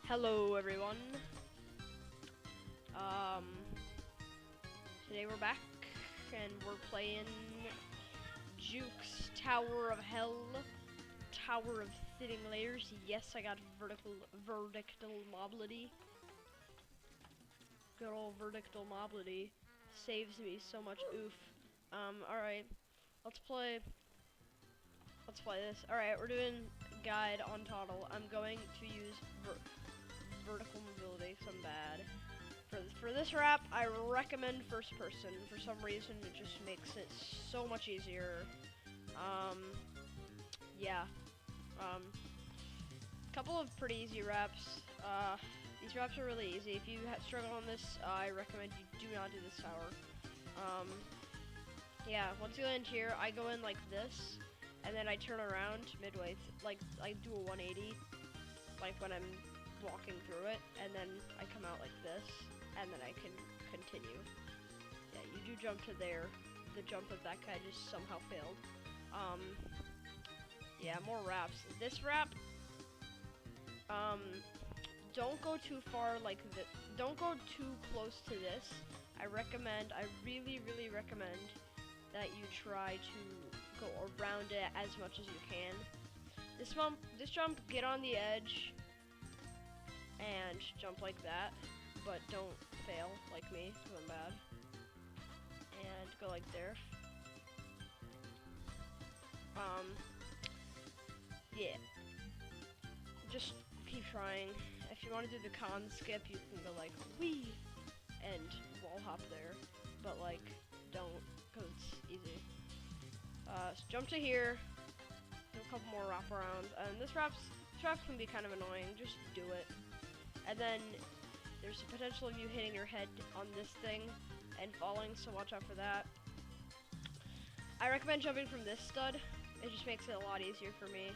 Hello everyone. Um, Today we're back and we're playing Jukes Tower of Hell, Tower of Sitting Layers. Yes, I got vertical mobility. Good old vertical mobility saves me so much oof. Alright, let's play this. Alright, we're doing guide on Toddle. I'm going to use vertical mobility because I'm bad. For this rap, I recommend first person. For some reason, it just makes it so much easier. Yeah. Couple of pretty easy raps. These raps are really easy. If you struggle on this, I recommend you do not do this tower. Yeah, once you land here, I go in like this, and then I turn around midway, like I do a 180, like when I'm walking through it, and then I come out like this, and then I can continue. Yeah, you do jump to there. The jump that guy just somehow failed. Yeah, more raps. This rap, don't go too far like this. Don't go too close to this. I really, really recommend that you try to go around it as much as you can. This jump, get on the edge and jump like that, but don't fail like me, because I'm bad. And go like there. Yeah. Just keep trying. If you want to do the con skip, you can go like wee and wall hop there, but like don't, because it's easy. So jump to here, do a couple more wraparounds, and this rap can be kind of annoying. Just do it, and then there's the potential of you hitting your head on this thing and falling, so watch out for that. I recommend jumping from this stud. It just makes it a lot easier for me.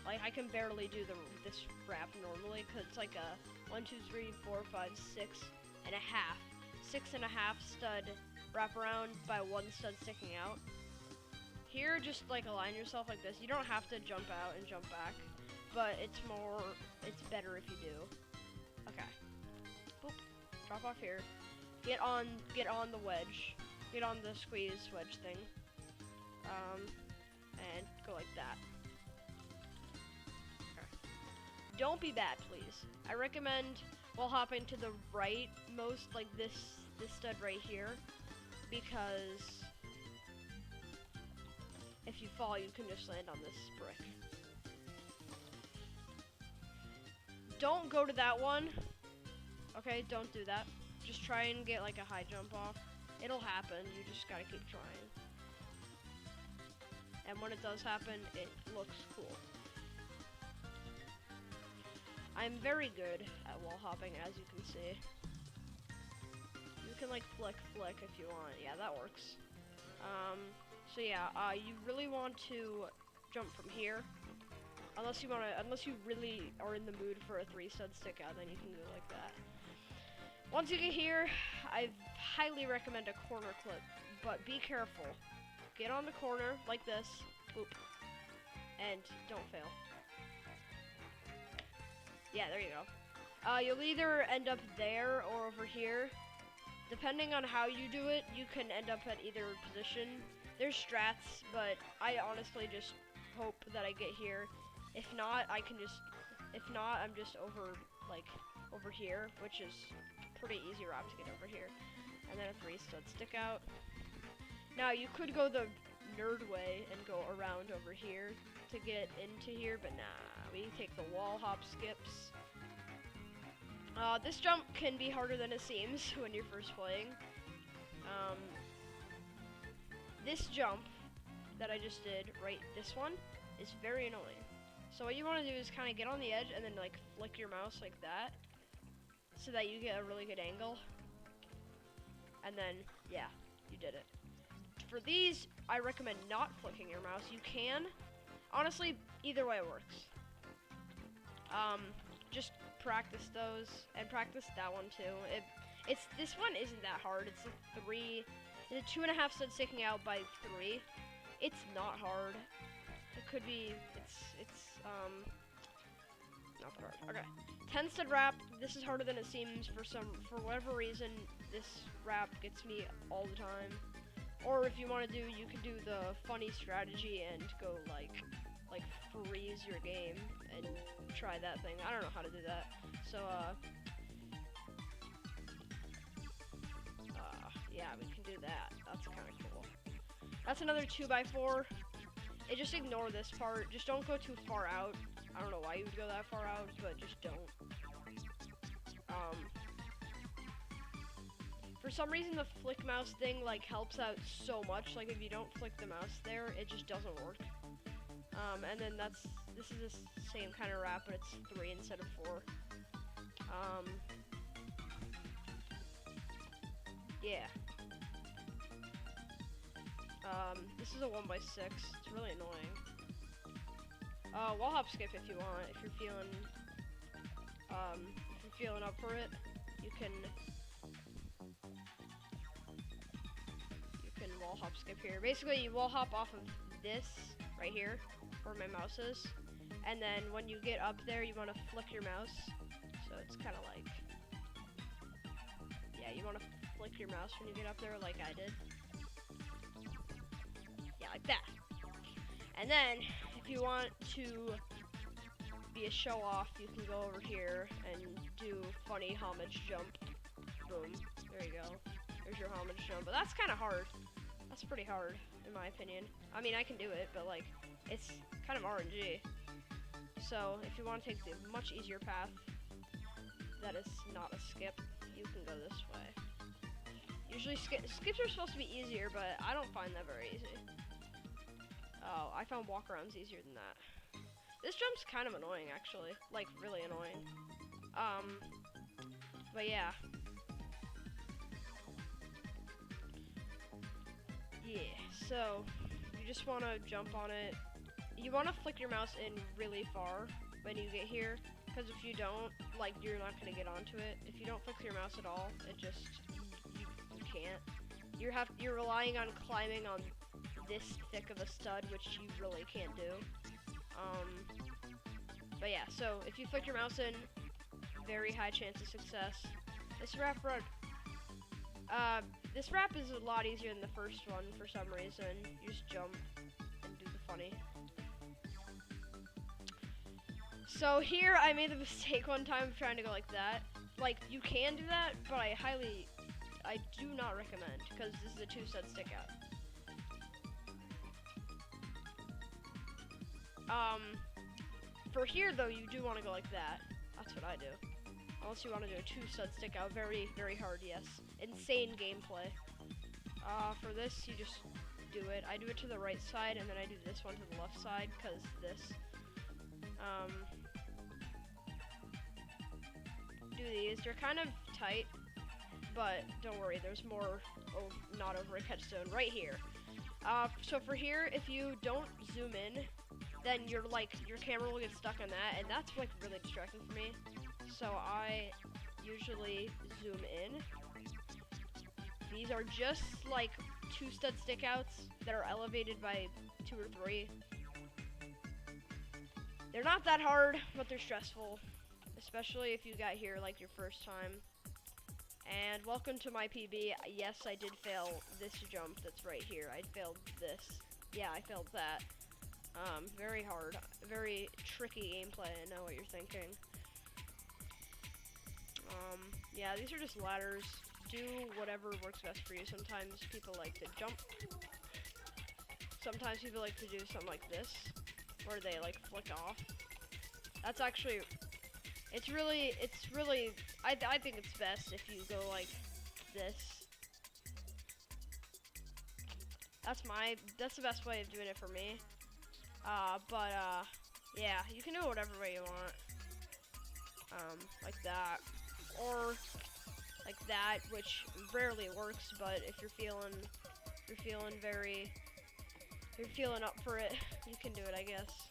Like, I can barely do this rap normally, because it's like a 1, 2, 3, 4, 5, 6 and a half. 6.5 stud wraparound by 1 stud sticking out. Here, just like align yourself like this. You don't have to jump out and jump back, but it's better if you do. Okay. Boop. Drop off here. Get on the wedge. Get on the squeeze wedge thing. And go like that. Don't be bad, please. I recommend wall hopping to the right most, like this stud right here, because if you fall, you can just land on this brick. Don't go to that one. Okay, don't do that. Just try and get like a high jump off. It'll happen, you just gotta keep trying. And when it does happen, it looks cool. I'm very good at wall hopping, as you can see. You can like flick if you want. Yeah, that works. So yeah, you really want to jump from here. Unless you really are in the mood for a 3 stud stick out, then you can go like that. Once you get here, I highly recommend a corner clip, but be careful. Get on the corner like this, boop, and don't fail. Yeah, there you go. You'll either end up there or over here. Depending on how you do it, you can end up at either position. There's strats, but I honestly just hope that I get here. If not, I'm just over here, which is pretty easy route to get over here. And then a 3 stud stick out. Now you could go the nerd way and go around over here to get into here, but nah, we take the wall hop skips. This jump can be harder than it seems when you're first playing. This jump that I just did, right, this one, is very annoying. So what you want to do is kind of get on the edge and then like flick your mouse like that, so that you get a really good angle. And then, yeah, you did it. For these, I recommend not flicking your mouse. You can. Honestly, either way works. Just practice those, and practice that one too. This one isn't that hard. It's a 2.5 stud sticking out by 3. It's not hard. It could be, it's not that hard. Okay. 10 stud wrap, this is harder than it seems for whatever reason. This wrap gets me all the time. Or if you want to do, you can do the funny strategy and go like freeze your game and try that thing. I don't know how to do that. So yeah, we can do that. That's kind of cool. That's another 2x4. Just ignore this part. Just don't go too far out. I don't know why you would go that far out, but just don't. For some reason, the flick mouse thing like helps out so much. Like if you don't flick the mouse there, it just doesn't work. And then this is the same kind of wrap, but it's 3 instead of 4. Yeah. This is a 1x6. It's really annoying. Wall hop skip if you want. If you're feeling up for it, you can wall hop skip here. Basically, you wall hop off of this right here, where my mouse is, and then when you get up there, you want to flick your mouse. So it's kind of like, yeah, you want to flick your mouse when you get up there, like I did. Yeah, like that. And then, if you want to be a show-off, you can go over here and do funny homage jump. Boom. There you go. There's your homage jump. But that's kind of hard. That's pretty hard, in my opinion. I mean, I can do it, but, like, it's kind of RNG. So, if you want to take the much easier path that is not a skip, you can go this way. Usually, skips are supposed to be easier, but I don't find that very easy. Oh, I found walk-arounds easier than that. This jump's kind of annoying, actually. Like, really annoying. But yeah. Yeah, so, you just want to jump on it. You want to flick your mouse in really far when you get here, because if you don't, like, you're not going to get onto it. If you don't flick your mouse at all, it just, you can't. You're relying on climbing on this thick of a stud, which you really can't do. But yeah, so if you flick your mouse in, very high chance of success. This wrap is a lot easier than the first one for some reason. You just jump and do the funny. So here I made the mistake one time of trying to go like that. Like, you can do that, but I do not recommend, because this is a 2-stud stick out. For here though, you do want to go like that. That's what I do. Unless you want to do a 2-stud stick out, very, very hard, yes. Insane gameplay. For this, you just do it. I do it to the right side, and then I do this one to the left side, because this. Do these. They're kind of tight, but don't worry, there's more not over a catch zone right here. So for here, if you don't zoom in, then your camera will get stuck on that, and that's like really distracting for me. So I usually zoom in. These are just like 2-stud stickouts that are elevated by 2 or 3. They're not that hard, but they're stressful, especially if you got here like your first time. And welcome to my PB. Yes, I did fail this jump that's right here. I failed this. Yeah, I failed that. Very hard. Very tricky gameplay, I know what you're thinking. Yeah, these are just ladders. Do whatever works best for you. Sometimes people like to jump. Sometimes people like to do something like this, where they like flick off. That's actually, it's really, I think it's best if you go like this. That's the best way of doing it for me. Yeah, you can do it whatever way you want. Like that, or like that, which rarely works, but if you're feeling up for it, you can do it, I guess.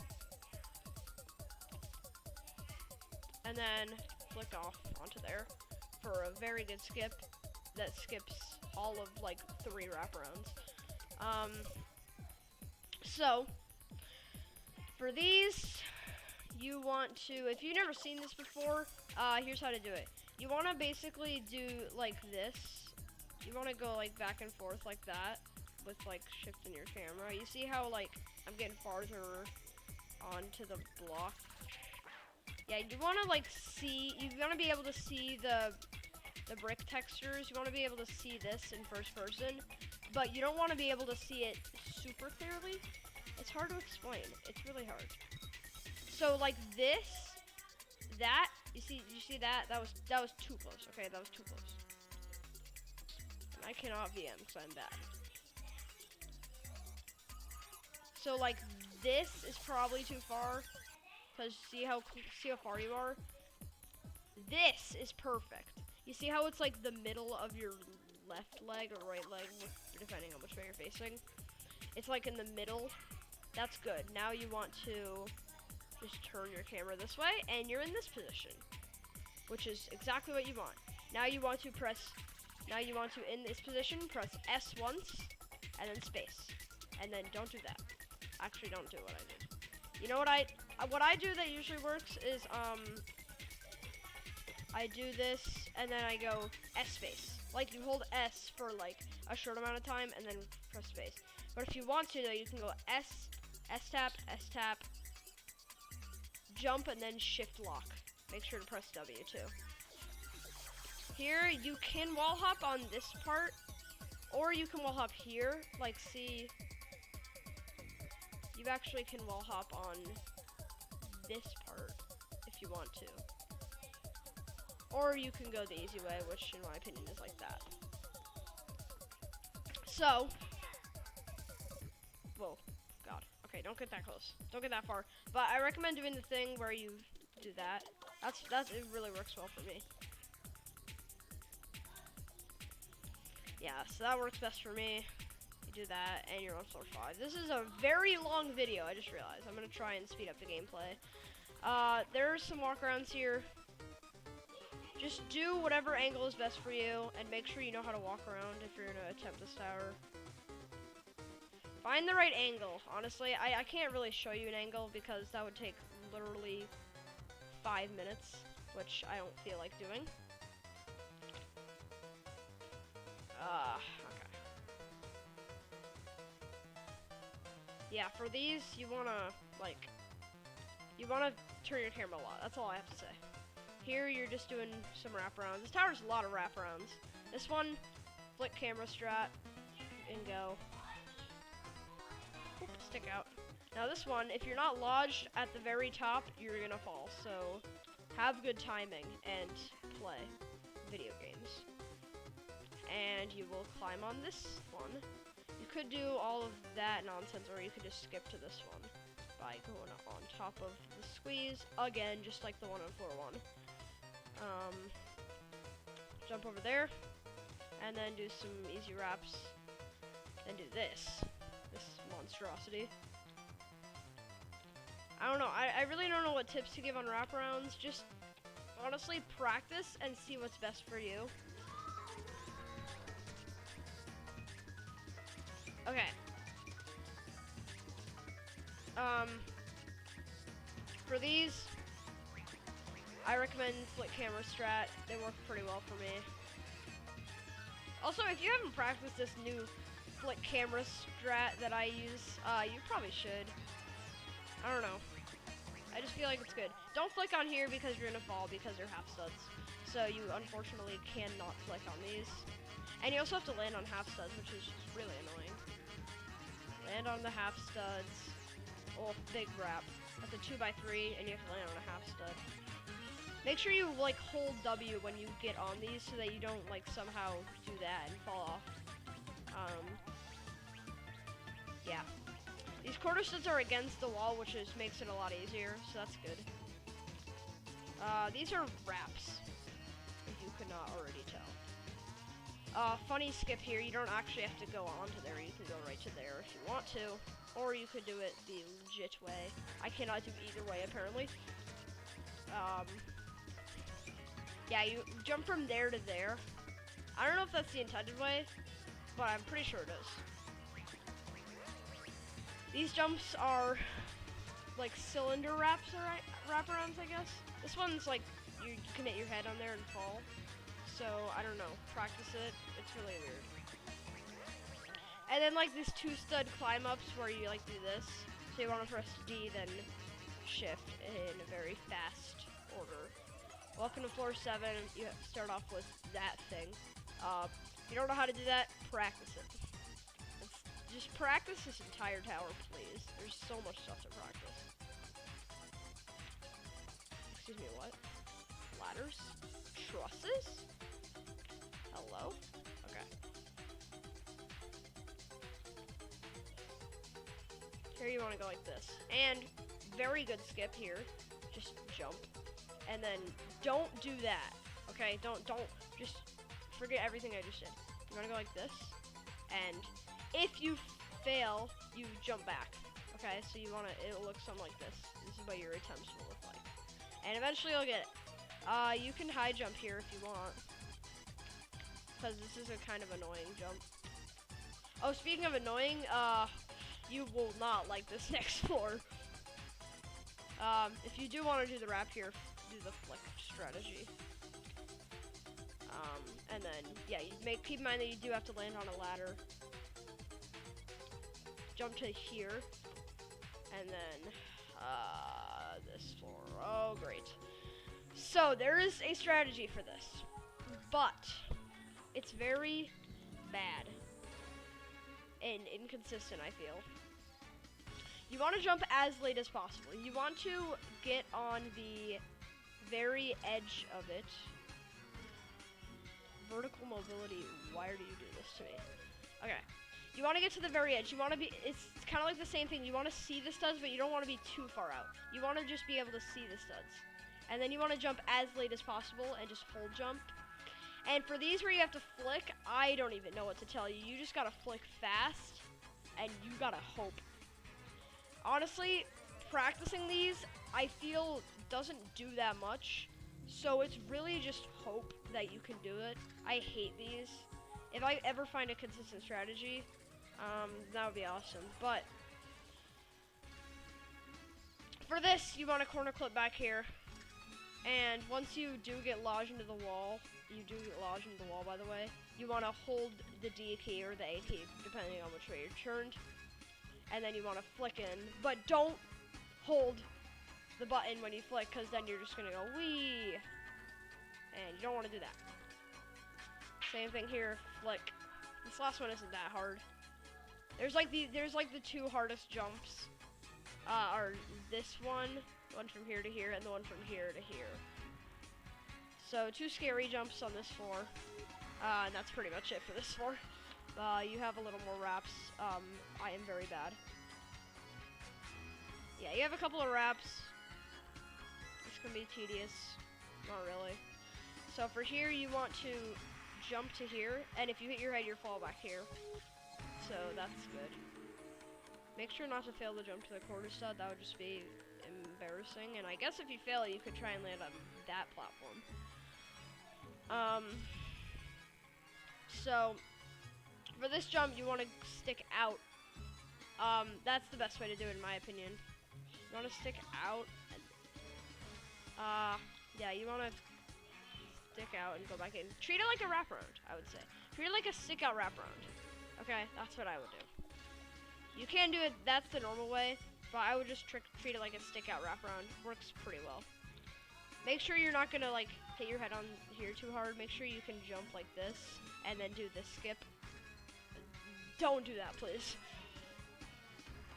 And then flick off onto there for a very good skip that skips all of like 3 wraparounds. So for these, you want to, if you've never seen this before, here's how to do it. You want to basically do like this. You want to go like back and forth like that with like shifting your camera. You see how like I'm getting farther onto the block? Yeah, you want to like see, you want to be able to see the brick textures. You want to be able to see this in first person, but you don't want to be able to see it super clearly. It's hard to explain. It's really hard. So like this, that, you see that? That was too close. Okay, that was too close. And I cannot VM because I'm bad. So like this is probably too far, because see how far you are? This is perfect. You see how it's like the middle of your left leg or right leg, depending on which way you're facing. It's like in the middle. That's good. Now you want to just turn your camera this way, and you're in this position, which is exactly what you want. Now you want to, in this position, press S once, and then space. And then don't do that. Actually, don't do what I did. You know what I do that usually works is, I do this, and then I go S space. Like, you hold S for, like, a short amount of time, and then press space. But if you want to, though, you can go S tap, jump, and then shift lock. Make sure to press W, too. Here, you can wall hop on this part, or you can wall hop here. Like, see, you actually can wall hop on this part if you want to. Or you can go the easy way, which in my opinion is like that. So, whoa, God. Okay, don't get that close. Don't get that far. But I recommend doing the thing where you do that. It really works well for me. Yeah, so that works best for me. You do that, and you're on floor 5. This is a very long video, I just realized. I'm gonna try and speed up the gameplay. There's some walkarounds here. Just do whatever angle is best for you, and make sure you know how to walk around if you're gonna attempt this tower. Find the right angle. Honestly, I can't really show you an angle because that would take literally 5 minutes, which I don't feel like doing. Okay. Yeah, for these, you wanna turn your camera a lot. That's all I have to say. Here, you're just doing some wraparounds. This tower's a lot of wraparounds. This one, flick camera strat, and go. Oop, stick out. Now this one, if you're not lodged at the very top, you're gonna fall. So, have good timing and play video games. And you will climb on this one. You could do all of that nonsense, or you could just skip to this one by going up on top of the squeeze, again, just like the one on floor 1. Jump over there, and then do some easy wraps, and do this monstrosity. I don't know, I really don't know what tips to give on wraparounds. Just honestly practice and see what's best for you. Okay. For these, I recommend flick camera strat. They work pretty well for me. Also, if you haven't practiced this new flick camera strat that I use, you probably should. I don't know. I just feel like it's good. Don't flick on here because you're gonna fall because they're half studs. So you unfortunately cannot flick on these. And you also have to land on half studs, which is really annoying. Land on the half studs. Oh, big wrap. That's a 2x3, and you have to land on a half stud. Make sure you, like, hold W when you get on these so that you don't, like, somehow do that and fall off. Yeah. These quarter studs are against the wall, which makes it a lot easier, so that's good. These are wraps, if you could not already tell. Funny skip here, you don't actually have to go onto there, you can go right to there if you want to. Or you could do it the legit way. I cannot do either way, apparently. Yeah, you jump from there to there. I don't know if that's the intended way, but I'm pretty sure it is. These jumps are like cylinder wraps, alright? wraparounds, I guess. This one's like, you can hit your head on there and fall. So, I don't know. Practice it. It's really weird. And then like these 2-stud climb ups where you like do this. So you want to press D, then shift in a very fast order. Welcome to floor 7. You have to start off with that thing. If you don't know how to do that, practice it. Just practice this entire tower, please. There's so much stuff to practice. Excuse me, what? Ladders? Trusses? Hello? Okay. Here you want to go like this. And very good skip here. Just jump. And then don't do that. Okay? Don't just forget everything I just did. You want to go like this. And if you fail, you jump back. Okay? So you want to, it'll look something like this. This is what your attempts will look like. And eventually you'll get it. You can high jump here if you want. Because this is a kind of annoying jump. Oh, speaking of annoying, you will not like this next floor. If you do want to do the wrap here, do the flick strategy. And then, yeah, keep in mind that you do have to land on a ladder. Jump to here. And then, this floor. Oh, great. So, there is a strategy for this. But, it's very bad. And inconsistent, I feel. You want to jump as late as possible. You want to get on the very edge of it. Vertical mobility. Why do you do this to me? Okay. You want to get to the very edge. You want to be, it's kind of like the same thing. You want to see the studs, but you don't want to be too far out. You want to just be able to see the studs. And then you want to jump as late as possible and just hold jump. And for these where you have to flick, I don't even know what to tell you. You just got to flick fast, and you got to hope. Honestly, practicing these, I feel, doesn't do that much. So it's really just hope that you can do it. I hate these. If I ever find a consistent strategy, that would be awesome. But for this, you want to corner clip back here. And once you do get lodged into the wall, you do get lodged into the wall, by the way, you want to hold the D key or the A key, depending on which way you're turned. And then you want to flick in. But don't hold the button when you flick, because then you're just going to go, wee. And you don't want to do that. Same thing here, flick. This last one isn't that hard. There's like the 2 hardest jumps. Are this one from here to here, and the one from here to here. So 2 scary jumps on this floor. And that's pretty much it for this floor. You have a little more wraps. I am very bad. Yeah, you have a couple of wraps. This can be tedious. Not really. So for here, you want to jump to here, and if you hit your head, you fall back here. So that's good. Make sure not to fail the jump to the quarter stud. That would just be embarrassing. And I guess if you fail it, you could try and land on that platform. So for this jump, you want to stick out. That's the best way to do it, in my opinion. You want to stick out. Yeah, you want to stick out and go back in. Treat it like a wraparound, I would say. Treat it like a stick out wraparound. Okay, that's what I would do. You can do it, that's the normal way, but I would just treat it like a stick out wraparound. Works pretty well. Make sure you're not gonna like hit your head on here too hard. Make sure you can jump like this and then do this skip. Don't do that, please.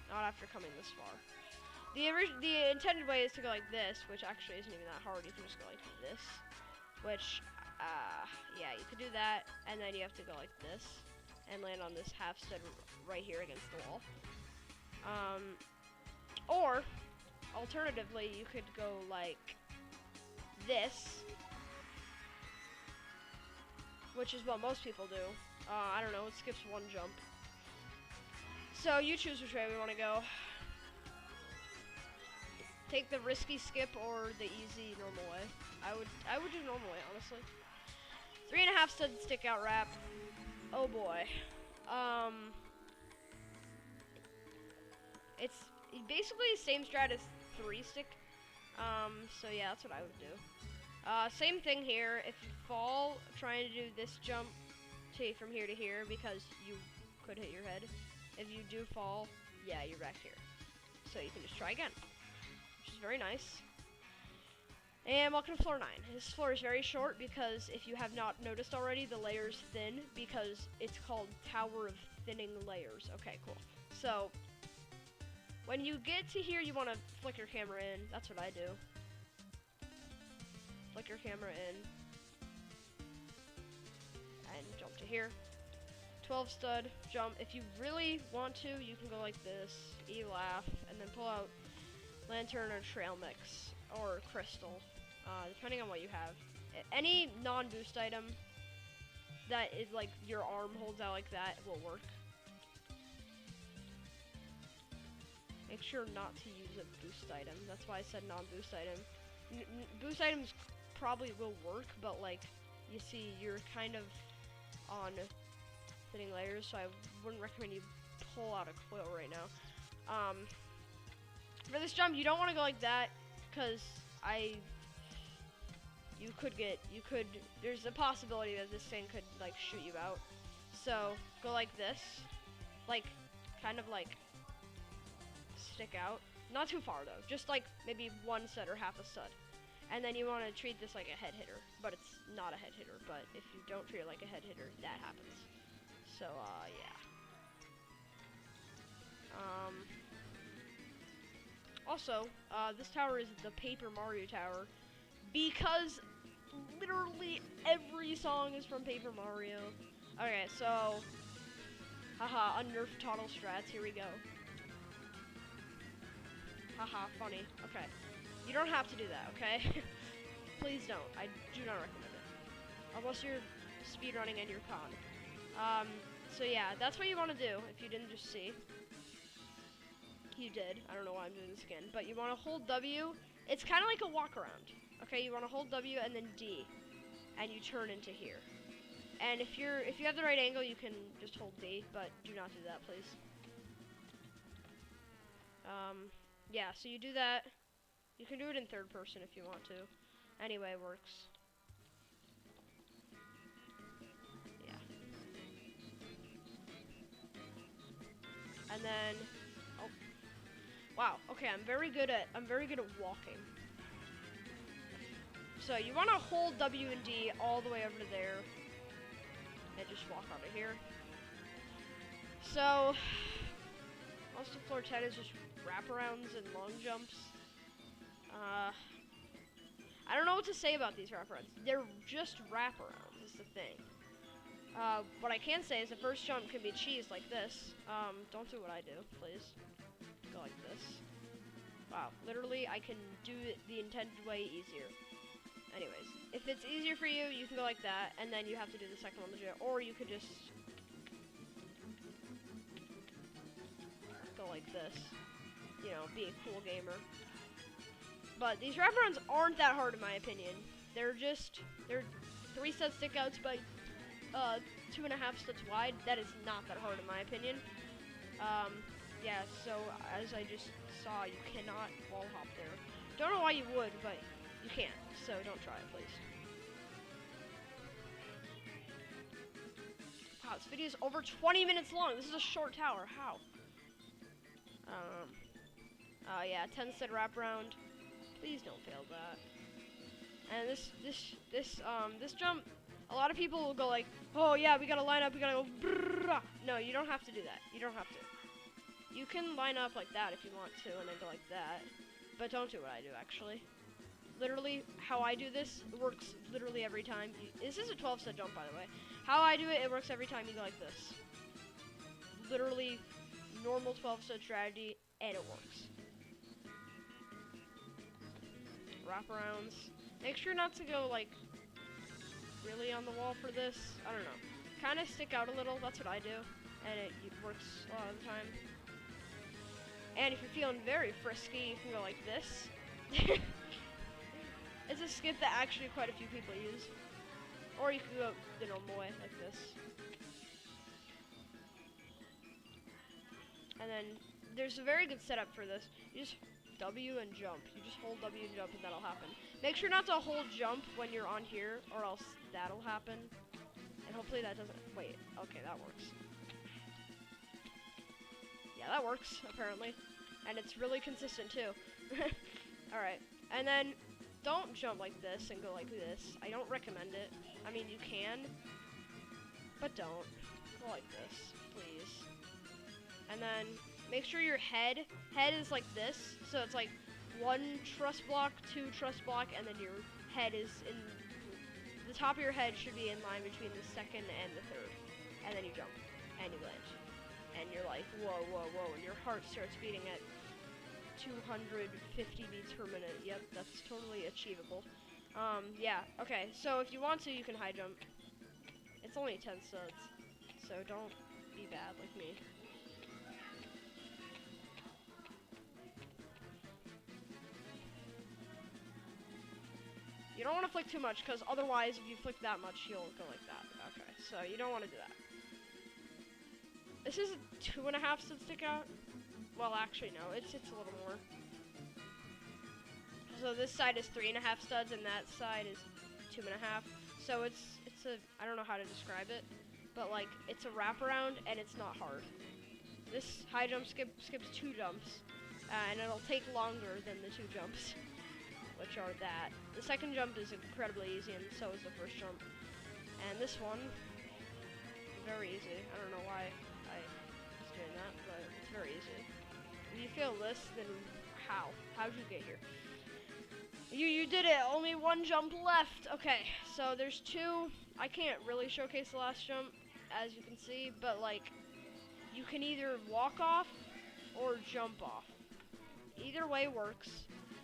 Not after coming this far. The intended way is to go like this, which actually isn't even that hard. You can just go like this, which, yeah, you could do that, and then you have to go like this and land on this half stud right here against the wall. Or, alternatively, you could go like this, which is what most people do. I don't know, it skips 1 jump. So you choose which way we want to go. Take the risky skip or the easy normal way. I would do normal way, honestly. 3.5 stud stick out wrap. Oh boy. It's basically the same strat as 3 stick. So yeah, that's what I would do. Same thing here. If you fall trying to do this jump from here to here, because you could hit your head. If you do fall, yeah, you're back here. So you can just try again, which is very nice. And welcome to floor 9. This floor is very short because if you have not noticed already, the layer's thin because it's called Tower of Thinning Layers. Okay, cool. So when you get to here, you want to flick your camera in. That's what I do. Flick your camera in and jump to here. 12 stud jump. If you really want to, you can go like this, E-laugh, and then pull out lantern or trail mix or crystal, depending on what you have. Any non-boost item that is like your arm holds out like that will work. Make sure not to use a boost item. That's why I said non-boost item. Boost items probably will work, but like, you see, you're kind of on thinning layers, so I wouldn't recommend you pull out a coil right now. For this jump, you don't want to go like that, because there's a possibility that this thing could, like, shoot you out. So, go like this, like, kind of, like, stick out. Not too far, though, just, like, maybe 1 stud or half a stud. And then you want to treat this like a head hitter, but it's not a head hitter, but if you don't treat it like a head hitter, that happens. So, yeah. Also, this tower is the Paper Mario Tower, because literally every song is from Paper Mario. Okay, so, haha, unnerfed total strats, here we go. Haha, funny. Okay. You don't have to do that, okay? Please don't. I do not recommend it. Unless you're speedrunning and you're con. So yeah, that's what you want to do, if you didn't just see. You did. I don't know why I'm doing this again. But you want to hold W. It's kind of like a walk around. Okay, you want to hold W and then D. And you turn into here. And if you have the right angle, you can just hold D, but do not do that, please. Yeah, so you do that. You can do it in third person if you want to. Anyway, it works. Yeah. And then, oh, wow. Okay, I'm very good at walking. So you want to hold W and D all the way over to there, and just walk out of here. So, most of floor 10 is just wraparounds and long jumps. I don't know what to say about these wraparounds. They're just wraparounds, is the thing. What I can say is the first jump can be cheesed like this. Don't do what I do, please. Go like this. Wow, literally, I can do it the intended way easier. Anyways, if it's easier for you, you can go like that, and then you have to do the second one legit, or you could just go like this. You know, be a cool gamer. But these wraparounds aren't that hard in my opinion. They're 3 stud stickouts by 2.5 studs wide. That is not that hard in my opinion. Yeah, so as I just saw, you cannot wall hop there. Don't know why you would, but you can't. So don't try it, please. Wow, this video is over 20 minutes long. This is a short tower. How? Yeah, 10 stud wraparound. Please don't fail that. And this jump, a lot of people will go like, oh yeah, we gotta line up, we gotta go brrrr. No, you don't have to do that. You don't have to. You can line up like that if you want to, and then go like that. But don't do what I do, actually. Literally, how I do this, it works literally every time. This is a 12 stud jump, by the way. How I do it, it works every time you go like this. Literally, normal 12 stud strategy, and it works. Wraparounds. Make sure not to go, like, really on the wall for this. I don't know. Kind of stick out a little. That's what I do. And it works a lot of the time. And if you're feeling very frisky, you can go like this. It's a skip that actually quite a few people use. Or you can go the normal way, like this. And then, there's a very good setup for this. You just W and jump. You just hold W and jump and that'll happen. Make sure not to hold jump when you're on here or else that'll happen. And hopefully that doesn't, wait, okay, that works. Yeah, that works, apparently. And it's really consistent too. Alright, and then don't jump like this and go like this. I don't recommend it. I mean, you can, but don't. Go like this, please. And then make sure your head is like this. So it's like 1 truss block, 2 truss block, and then your head is in, the top of your head should be in line between the second and the third. And then you jump, and you land. And you're like, whoa, whoa, whoa, and your heart starts beating at 250 beats per minute. Yep, that's totally achievable. Yeah, okay, so if you want to, you can high jump. It's only 10 studs, so don't be bad like me. You don't want to flick too much, because otherwise, if you flick that much, you'll go like that. Okay, so you don't want to do that. This is 2.5 studs stick out. Well, actually, no, it's a little more. So this side is 3.5 studs, and that side is 2.5. So it's a, I don't know how to describe it, but like it's a wraparound and it's not hard. This high jump skips 2 jumps, and it'll take longer than the 2 jumps, which are that. The second jump is incredibly easy, and so is the first jump. And this one, very easy. I don't know why I was doing that, but it's very easy. If you fail this, then how? How'd you get here? You did it! Only 1 jump left! Okay, so there's 2. I can't really showcase the last jump, as you can see, but like, you can either walk off or jump off. Either way works.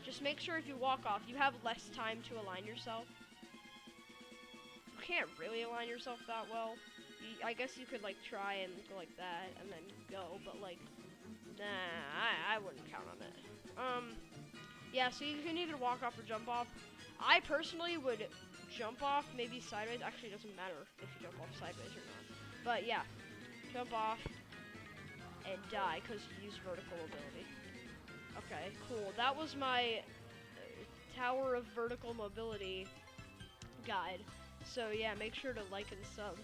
Just make sure if you walk off, you have less time to align yourself. You can't really align yourself that well. I guess you could like try and go like that and then go, but like, nah, I wouldn't count on it. Yeah, so you can either walk off or jump off. I personally would jump off, maybe sideways. Actually, it doesn't matter if you jump off sideways or not. But yeah, jump off and die because you use vertical mobility. Okay, cool. That was my Tower of Vertical Mobility guide. So yeah, make sure to like and sub.